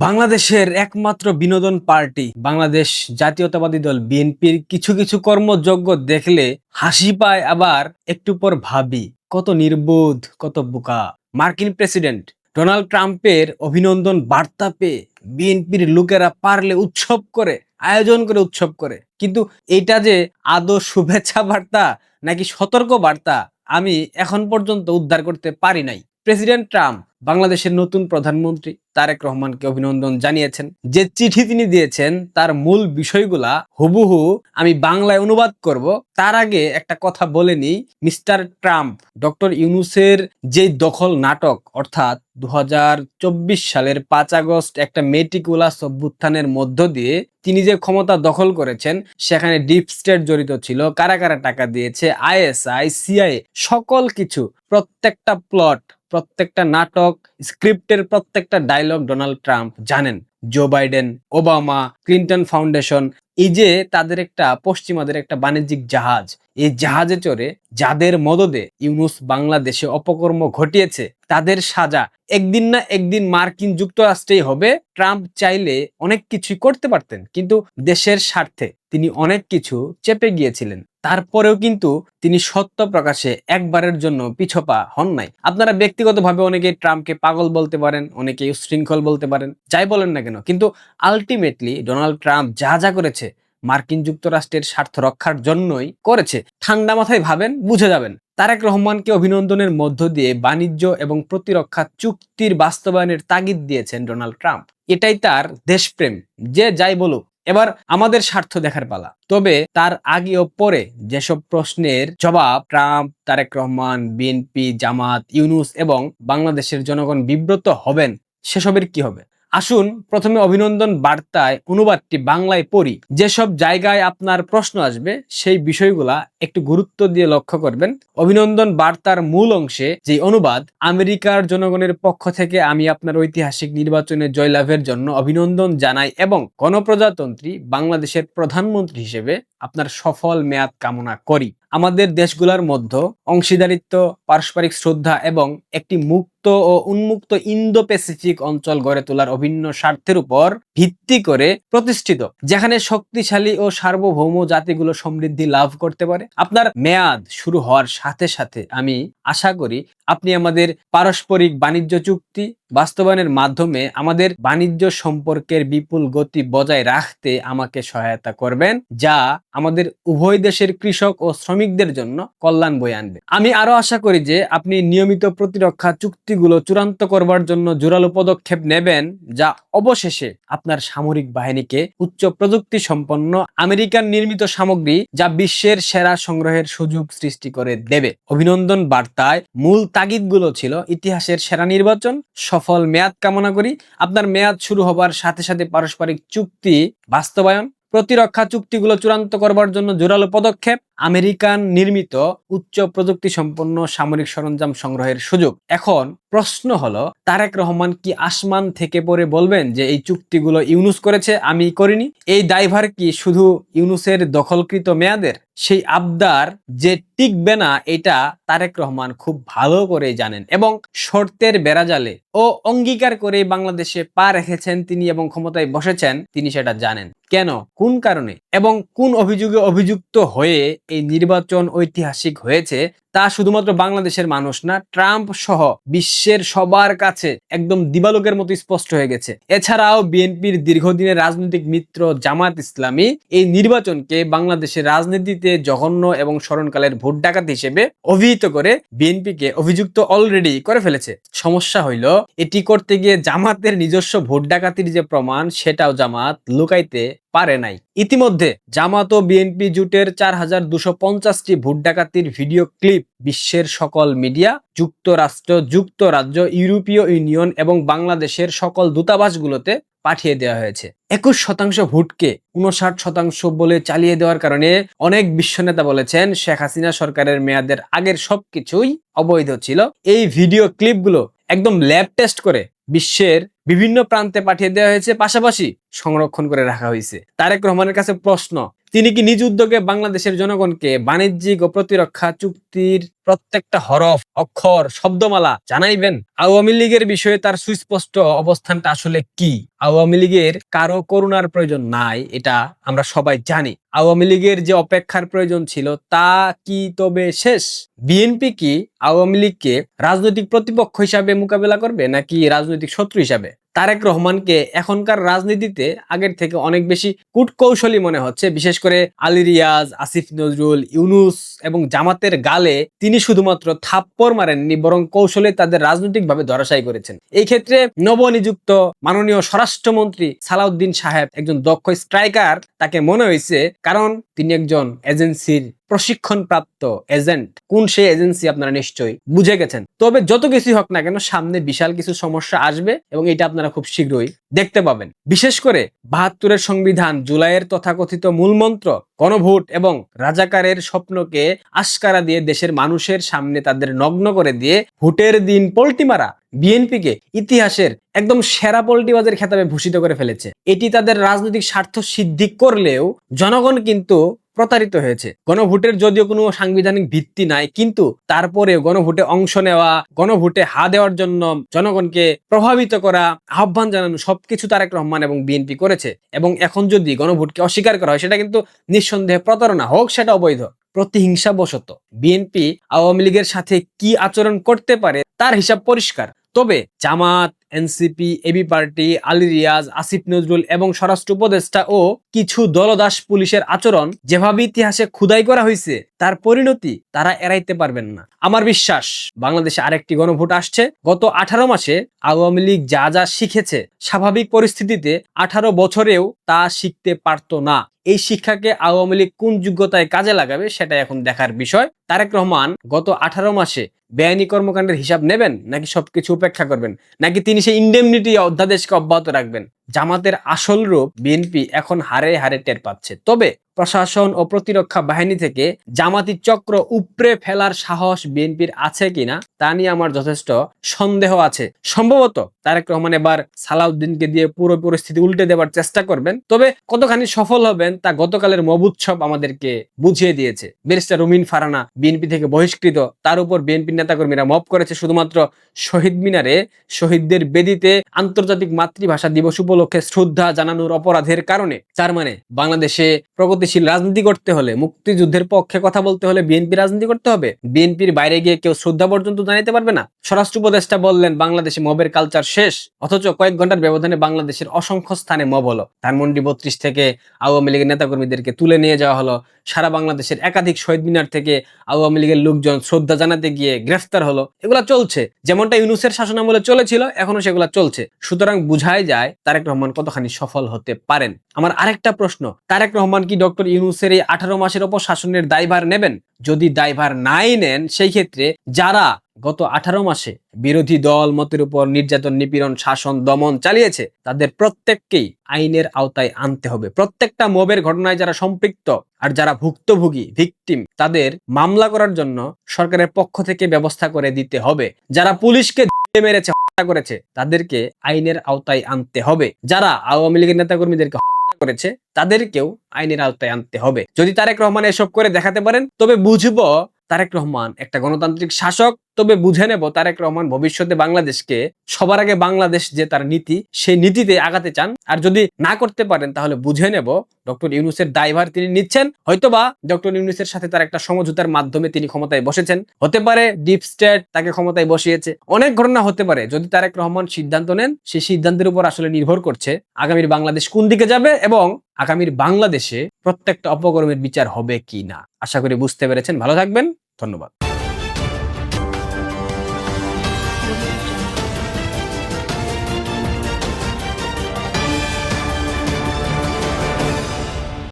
বাংলাদেশের একমাত্র বিনোদন পার্টি বাংলাদেশ জাতীয়তাবাদী দল বিএনপির কিছু কিছু কর্মযজ্ঞ দেখলে হাসি পায়, আবার একটু পর ভাবি কত নির্বোধ, কত বোকা। মার্কিন প্রেসিডেন্ট ডোনাল্ড ট্রাম্পের অভিনন্দন বার্তা পেয়ে বিএনপির লোকেরা পারলে উৎসব করে, আয়োজন করে উৎসব করে, কিন্তু এটা যে আদৌ শুভেচ্ছা বার্তা নাকি সতর্ক বার্তা আমি এখন পর্যন্ত উদ্ধার করতে পারি নাই। প্রেসিডেন্ট ট্রাম্প বাংলাদেশের নতুন প্রধানমন্ত্রী তারেক রহমানকে অভিনন্দন জানিয়েছেন। যে চিঠি তিনি দিয়েছেন তার মূল বিষয়গুলা হুবহু আমি বাংলায় অনুবাদ করব। তার আগে একটা কথা বলে নিই, মিস্টার ট্রাম্প ডক্টর ইউনূসের যে দখল নাটক, অর্থাৎ 2024 সালের 5 আগস্ট একটা মেটিকুলাস অভ্যুত্থানের মধ্য দিয়ে তিনি যে ক্ষমতা দখল করেছেন, সেখানে ডিপ স্টেট জড়িত ছিল, কারা কারা টাকা দিয়েছে, আইএসআই, সিআইএ, সকল কিছু, প্রত্যেকটা প্লট, প্রত্যেকটা নাটক, স্ক্রিপ্টের প্রত্যেকটা ডায়লগ ডোনাল্ড ট্রাম্প জানেন। Joe Biden, Obama, Clinton Foundation, এই যে তাদের একটা পশ্চিমাদের একটা বাণিজ্যিক জাহাজ, এই জাহাজে চড়ে যাদের মদদে ইউনূস বাংলাদেশে অপকর্ম ঘটিয়েছে তাদের সাজা একদিন না একদিন মার্কিন যুক্তরাষ্ট্রেই হবে। ট্রাম্প চাইলে অনেক কিছুই করতে পারতেন, কিন্তু দেশের স্বার্থে তিনি অনেক কিছু চেপে গিয়েছিলেন। তারপরেও কিন্তু তিনি সত্য প্রকাশে একবারের জন্য পিছপা হন নাই। আপনারা ব্যক্তিগতভাবে অনেকে ট্রাম্পকে পাগল বলতে পারেন, অনেকে উচ্ছৃঙ্খল বলতে পারেন, যাই বলেন না কেন, কিন্তু আলটিমেটলি ডোনাল্ড ট্রাম্প যা যা করেছে মার্কিন যুক্তরাষ্ট্রের স্বার্থ রক্ষার জন্যই করেছে। ঠান্ডা মাথায় ভাবেন, বুঝে যাবেন। তারেক রহমানকে অভিনন্দনের মধ্য দিয়ে বাণিজ্য এবং প্রতিরক্ষা চুক্তির বাস্তবায়নের তাগিদ দিয়েছেন ডোনাল্ড ট্রাম্প। এটাই তার দেশপ্রেম, যে যাই বলুক। এবার আমাদের স্বার্থ দেখার পালা। তবে তার আগে ও পরে যেসব প্রশ্নের জবাব ট্রাম্প, তারেক রহমান, বিএনপি, জামাত, ইউনূস এবং বাংলাদেশের জনগণ বিব্রত হবেন, সেসবের কি হবে? আসুন প্রথমে অভিনন্দন বার্তায় অনুবাদটি বাংলায় পড়ি। যেসব জায়গায় আপনার প্রশ্ন আসবে সেই বিষয়গুলা একটু গুরুত্ব দিয়ে লক্ষ্য করবেন। অভিনন্দন বার্তার মূল অংশে যে অনুবাদ, আমেরিকার জনগণের পক্ষ থেকে আমি আপনার ঐতিহাসিক নির্বাচনে জয়লাভের জন্য অভিনন্দন জানাই এবং গণপ্রজাতন্ত্রী বাংলাদেশের প্রধানমন্ত্রী হিসেবে আপনার সফল মেয়াদ কামনা করি। আমাদের দেশগুলোর মধ্যে অংশীদারিত্ব, পারস্পরিক শ্রদ্ধা এবং একটি মুক্ত ও উন্মুক্ত ইন্দো প্যাসিফিক অঞ্চল গড়ে তোলার অভিন্ন স্বার্থের উপর ভিত্তি করে প্রতিষ্ঠিত, যেখানে শক্তিশালী ও সার্বভৌম জাতিগুলো সমৃদ্ধি লাভ করতে পারে। আপনার মেয়াদ শুরু হওয়ার সাথে সাথে আমি আশা করি আপনি আমাদের পারস্পরিক বাণিজ্য চুক্তি বাস্তবায়নের মাধ্যমে আমাদের বাণিজ্য সম্পর্কের বিপুল গতি বজায় রাখতে আমাকে সহায়তা করবেন, যা আমাদের উভয় দেশের কৃষক ও শ্রমিকদের জন্য কল্যাণ বয়ে আনবে। আমি আরো আশা করি যে আপনি নিয়মিত প্রতিরক্ষা চুক্তিগুলো চূড়ান্ত করবার জন্য জোরালো পদক্ষেপ নেবেন, যা অবশেষে আপনার সামরিক বাহিনীকে উচ্চ প্রযুক্তি সম্পন্ন আমেরিকান নির্মিত সামগ্রী যা বিশ্বের সেরা সংগ্রহের সুযোগ সৃষ্টি করে দেবে। অভিনন্দন বার্তায় মূল তাগিদগুলো ছিল ইতিহাসের সেরা নির্বাচন, সফল মেয়াদ কামনা করি, আপনার মেয়াদ শুরু হবার সাথে সাথে পারস্পরিক চুক্তি বাস্তবায়ন, প্রতিরক্ষা চুক্তিগুলো চূড়ান্ত করবার জন্য জোরালো পদক্ষেপ, আমেরিকান নির্মিত উচ্চ প্রযুক্তি সম্পন্ন সামরিক সরঞ্জাম সংগ্রহের সুযোগ। এখন প্রশ্ন হলো, তারেক রহমান কি আসমান থেকে পড়ে বলবেন যে এই চুক্তিগুলো ইউনূস করেছে, আমি করিনি? এই দায়ভার কি শুধু ইউনূসের দখলকৃত মেয়াদের? সেই আবদার যে টিকবে না এটা তারেক রহমান খুব ভালো করে জানেন এবং শর্তের বেড়াজালে ও অঙ্গীকার করে বাংলাদেশে পা রেখেছেন তিনি এবং ক্ষমতায় বসেছেন তিনি সেটা জানেন। কেন, কোন কারণে এবং কোন অভিযোগে অভিযুক্ত হয়ে এই নির্বাচন ঐতিহাসিক হয়েছে তা শুধুমাত্র বাংলাদেশের মানুষ না, ট্রাম্প সহ বিশ্বের সবার কাছে একদম দিবালোকের মতো স্পষ্ট হয়ে গেছে। এছাড়াও বিএনপির দীর্ঘদিনের রাজনৈতিক মিত্র জামাত ইসলামী এই নির্বাচনকে বাংলাদেশের রাজনীতিতে জঘন্য এবং স্মরণকালের ভোট ডাকাতি হিসেবে অভিহিত করে বিএনপিকে অভিযুক্ত অলরেডি করে ফেলেছে। সমস্যা হইল, এটি করতে গিয়ে জামাতের নিজস্ব ভোট ডাকাতির যে প্রমাণ সেটাও জামাত লুকাইতে পারে নাই। ইতিমধ্যে জামাত ও বিএনপি জোটের 4250টি ভোট ডাকাতির ভিডিও ক্লিপ বিশ্বের সকল মিডিয়া, যুক্তরাষ্ট্র, যুক্তরাজ্য, ইউরোপীয় ইউনিয়ন এবং বাংলাদেশের সকল দূতাবাসগুলোতে পাঠিয়ে দেওয়া হয়েছে। 21% ভোটকে 59% বলে চালিয়ে দেওয়ার কারণে অনেক বিশ্ব নেতা বলেছেন শেখ হাসিনা সরকারের মেয়াদের আগের সবকিছুই অবৈধ ছিল। এই ভিডিও ক্লিপগুলো একদম ল্যাব টেস্ট করে বিশ্বের বিভিন্ন প্রান্তে পাঠিয়ে দেওয়া হয়েছে, পাশাপাশি সংরক্ষণ করে রাখা হয়েছে। তারেক রহমানের কাছে প্রশ্ন, তিনি কি নিজ উদ্যোগে বাংলাদেশের জনগণকে বাণিজ্যিক ও প্রতিরক্ষা চুক্তির প্রত্যেকটা হরফ, অক্ষর, শব্দমালা জানাইবেন। আওয়ামী লীগের বিষয়ে তার সুস্পষ্ট অবস্থানটা আসলে কি? আওয়ামী লীগের কারো করুণার প্রয়োজন নাই, এটা আমরা সবাই জানি। আওয়ামী লীগের যে অপেক্ষার প্রয়োজন ছিল তা কি তবে শেষ? বিএনপি কি আওয়ামী লীগকে রাজনৈতিক প্রতিপক্ষ হিসাবে মোকাবেলা করবে নাকি রাজনৈতিক শত্রু হিসাবে? তারেক রহমানকে এখনকার রাজনীতিতে আগের থেকে অনেক বেশি কূটকৌশলী মনে হচ্ছে, বিশেষ করে আলী রিয়াজ, আসিফ নজরুল, ইউনুস এবং জামাতের গালে তিনি শুধুমাত্র থাপ্পড় মারেননি, বরং কৌশলে তাদের রাজনৈতিকভাবে ধরাশায়ী করেছেন। এই ক্ষেত্রে নবনিযুক্ত মাননীয় স্বরাষ্ট্রমন্ত্রী সালাউদ্দিন সাহেব একজন দক্ষ স্ট্রাইকার তাকে মনে হয়েছে, কারণ তিনি একজন এজেন্সির প্রশিক্ষণপ্রাপ্ত এজেন্ট। কোন সেই এজেন্সি আপনারা নিশ্চয়ই বুঝে গেছেন। তবে যত কিছুই হোক না কেন, সামনে বিশাল কিছু সমস্যা আসবে এবং এটা আপনারা খুব শীঘ্রই দেখতে পাবেন। বিশেষ করে ৭২-এর সংবিধান, জুলাইয়ের তথাকথিত মূলমন্ত্র, গণভোট এবং রাজাকারের স্বপ্নকে আস্কারা দিয়ে দেশের মানুষের সামনে তাদের নগ্ন করে দিয়ে ভোটের দিন পল্টি মারা বিএনপিকে ইতিহাসের একদম সেরা পল্টিবাজের খেতাবে ভূষিত করে ফেলেছে। এটি তাদের রাজনৈতিক স্বার্থ সিদ্ধি করলেও জনগণ কিন্তু প্রতারিত হয়েছে। গণভোটের যদিও কোনো সাংবিধানিক ভিত্তি নাই, কিন্তু তারপরে গণভোটে অংশ নেওয়া, গণভোটে হা দেওয়ার জন্য জনগণকে প্রভাবিত করা, আহ্বান জানানো, সবকিছু তারেক রহমান এবং বিএনপি করেছে। এবং এখন যদি গণভোটকে অস্বীকার করা হয়, সেটা কিন্তু নিঃসন্দেহে প্রতারণা, হোক সেটা অবৈধ। প্রতিহিংসাবশত বিএনপি আওয়ামী লীগের সাথে কি আচরণ করতে পারে তার হিসাব পরিষ্কার। তবে Jamaat, NCP, AB party, Ali Riaz, Asif Nazrul এবং স্বরাষ্ট্র উপদেষ্টা ও কিছু দলদাস পুলিশের আচরণ যেভাবে ইতিহাসে খুদাই করা হয়েছে, তার পরিণতি তারা এড়াইতে পারবেন না। আমার বিশ্বাস বাংলাদেশে আরেকটি গণভোট আসছে। গত 18 মাসে আওয়ামী লীগ যা যা শিখেছে, স্বাভাবিক পরিস্থিতিতে 18 বছরেও তা শিখতে পারতো না। এই শিক্ষাকে আওয়ামী লীগ কোন যোগ্যতায় কাজে লাগাবে সেটা এখন দেখার বিষয়। তারেক রহমান গত 18 মাসে বেআইনি কর্মকাণ্ডের হিসাব নেবেন নাকি সবকিছু উপেক্ষা করবেন, নাকি তিনি সেই ইন্ডেমনিটি অধ্যাদেশকে অব্যাহত রাখবেন? জামাতের আসল রূপ বিএনপি এখন হারে হারে টের পাচ্ছে। তবে প্রশাসন ও প্রতিরক্ষা বাহিনী থেকে জামাতি চক্র উপড়ে ফেলার সাহস বিএনপির আছে কিনা তা নিয়ে আমার যথেষ্ট সন্দেহ আছে। সম্ভবত তারেক রহমান এবার সালাউদ্দিনকে দিয়ে পুরো পরিস্থিতি উল্টে দেওয়ার চেষ্টা করবেন। তবে কতখানি সফল হবেন তা গতকালের মব উৎসব আমাদেরকে বুঝিয়ে দিয়েছে। ব্যারিস্টার রুমিন ফারহানা বিএনপি থেকে বহিষ্কৃত, তার উপর বিএনপি নেতাকর্মীরা মব করেছে শুধুমাত্র শহীদ মিনারে শহীদদের বেদিতে আন্তর্জাতিক মাতৃভাষা দিবস উপলক্ষে শ্রদ্ধা জানানোর অপরাধের কারণে। তার মানে বাংলাদেশে প্রগতিশীল রাজনীতি করতে হলে, মুক্তিযুদ্ধের পক্ষে কথা বলতে হলে বিএনপি রাজনীতি করতে হবে। বিএনপির বাইরে গিয়ে কেউ শ্রদ্ধা পর্যন্ত জানাতে পারবে না। স্বরাষ্ট্র উপদেষ্টা বললেন বাংলাদেশে মবের কালচার শেষ, অথচ কয়েক ঘন্টার ব্যবধানে বাংলাদেশের অসংখ্য স্থানে মব হলো। ধানমন্ডি 32 থেকে আওয়ামী লীগের নেতাকর্মীদেরকে তুলে নিয়ে যাওয়া হলো। সারা বাংলাদেশের একাধিক শহীদ মিনার থেকে আওয়ামী লীগের লোকজন শ্রদ্ধা জানাতে গিয়ে গ্রেফতার হলো। এগুলা চলছে, যেমনটা ইউনূসের শাসনামলে চলেছিল, এখনো সেগুলা চলছে। সুতরাং বুঝাই যায় তারেক রহমান কতখানি সফল হতে পারেন। আমার আরেকটা প্রশ্ন, তারেক রহমান কি ডক্টর ইউনূসের এই 18 মাসের অপশাসনের দায়ভার নেবেন? যদি দায়ভার নাই নেন, সেই ক্ষেত্রে যারা গত 18 মাসে বিরোধী দল মতের উপর নির্যাতন, নিপীড়ন, শাসন, দমন চালিয়েছে, তাদের প্রত্যেককেই আইনের আওতায় আনতে হবে। প্রত্যেকটা মবের ঘটনায় যারা সম্পৃক্ত আর যারা ভুক্তভোগী, ভিকটিম, তাদের মামলা করার জন্য সরকারের পক্ষ থেকে ব্যবস্থা করে দিতে হবে। যারা পুলিশকে মেরেছে, হত্যা করেছে, তাদেরকে আইনের আওতায় আনতে হবে। যারা আওয়ামী লীগের নেতাকর্মীদেরকে হত্যা করেছে, তাদেরকেও আইনের আওতায় আনতে হবে। যদি তারেক রহমান এসব করে দেখাতে পারেন, তবে বুঝবো তারেক রহমান একটা গণতান্ত্রিক শাসক। তবে বুঝে নেব তারেক রহমান ভবিষ্যতে বাংলাদেশকে, সবার আগে বাংলাদেশ যে তার নীতি, সেই নীতিতে আগাতে চান। আর যদি না করতে পারেন, তাহলে বুঝে নেব ডক্টর ইউনূসের দায়ভার তিনি নিচ্ছেন। হয়তোবা ডক্টর ইউনূসের সাথে তার একটা সমঝোতার মাধ্যমে তিনি ক্ষমতায় বসেছেন, হতে পারে ডিপ স্টেট তাকে ক্ষমতায় বসিয়েছে, অনেক ঘটনা হতে পারে। যদি তারেক রহমান সিদ্ধান্ত নেন, সেই সিদ্ধান্তের উপর আসলে নির্ভর করছে আগামীর বাংলাদেশ কোন দিকে যাবে এবং আগামীর বাংলাদেশে প্রত্যেকটা অপকর্মের বিচার হবে কি না। আশা করি বুঝতে পেরেছেন। ভালো থাকবেন, ধন্যবাদ।